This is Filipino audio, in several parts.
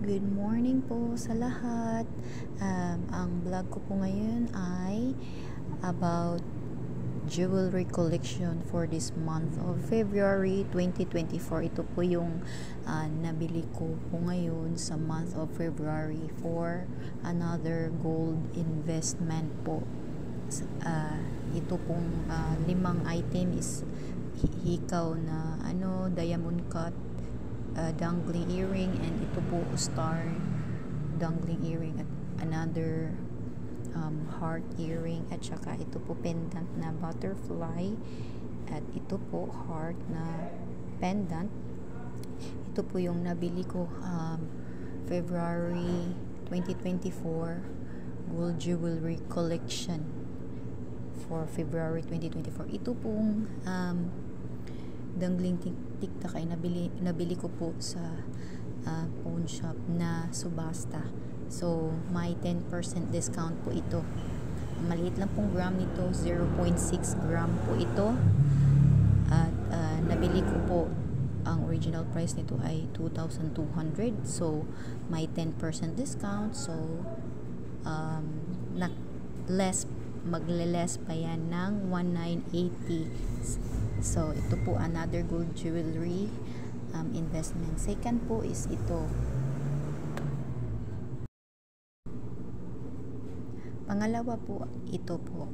Good morning po sa lahat. Ang vlog ko po ngayon ay about jewelry collection for this month of February 2024. Ito po yung nabili ko po ngayon sa month of February for another gold investment po. Ito pong 5 item is hikaw na diamond cut, dangling earring, and ito po star dangling earring at another heart earring, at saka ito po pendant na butterfly, at ito po heart na pendant. Ito po yung nabili ko February 2024 gold jewelry collection for February 2024. Ito pong dangling tiktak ay nabili ko po sa pawn shop na subasta. So may 10% discount po ito. Maliit lang pong gram nito, 0.6 gram po ito. At nabili ko po, ang original price nito ay 2,200. So may 10% discount. So magle-less pa yan ng 1,980. So ito po another gold jewelry investment. Second po is ito. Pangalawa po, ito po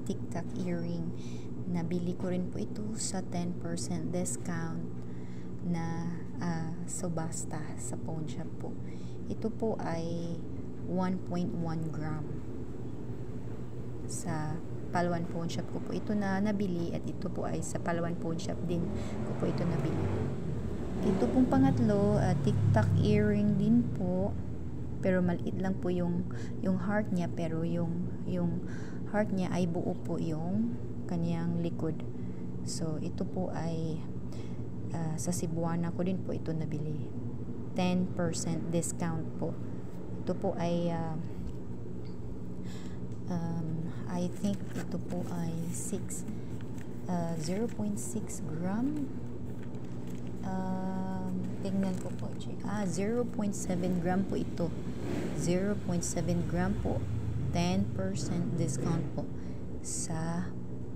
tiktak earring. Nabili ko rin po ito sa 10% discount na subasta sa pawn shop po. Ito po ay 1.1 gram sa Palawan Pawn Shop ko po ito na nabili, at ito po ay sa Palawan Pawn Shop din ko po ito nabili. Ito pong pangatlo, tiktak earring din po, pero maliit lang po yung heart niya, pero yung heart niya ay buo po yung kanyang likod. So ito po ay sa Cebuana ko din po ito nabili, 10% discount po. Ito po ay I think ito po ay 0.6 gram. Tingnan ko po. 0.7 gram po ito. 0.7 gram po. 10% discount po sa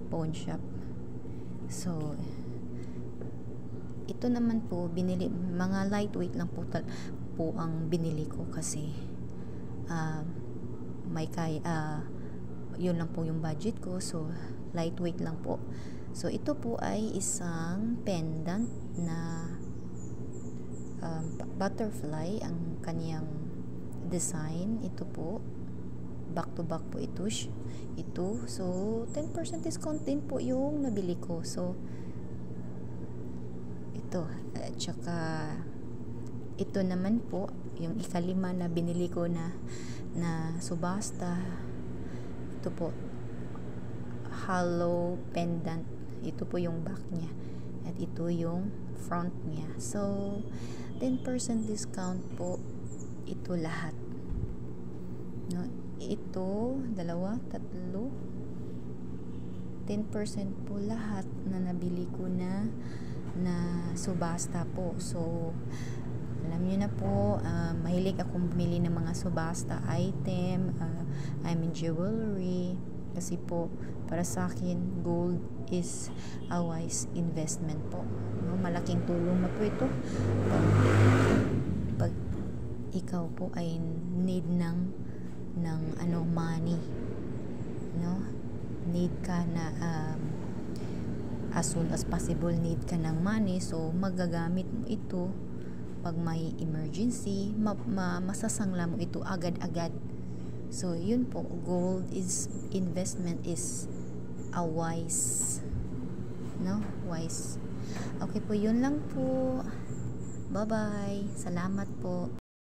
pawn shop. So ito naman po binili, mga lightweight lang po ang binili ko kasi may yun lang po yung budget ko, so lightweight lang po. So ito po ay isang pendant na butterfly ang kaniyang design. Ito po back to back po ito. So 10% discount din po yung nabili ko. So ito, at saka ito naman po yung ikalima na binili ko na subasta. Ito po hollow pendant. Ito po yung back niya, at ito yung front niya. So 10% discount po ito lahat, no? Ito dalawa, tatlo, 10% po lahat na nabili ko na subasta po. So alam nyo na po, mahilig akong bumili ng mga subasta item, jewelry, kasi po para sa akin gold is a wise investment po, no? Malaking tulong na po ito pag ikaw po ay need ng money, no? Need ka na as soon as possible, need ka ng money, so magagamit mo ito pag may emergency, masasangla mo ito agad-agad. So yun po, gold is investment is a wise, no? Wise. Okay po, yun lang po. Bye bye, salamat po.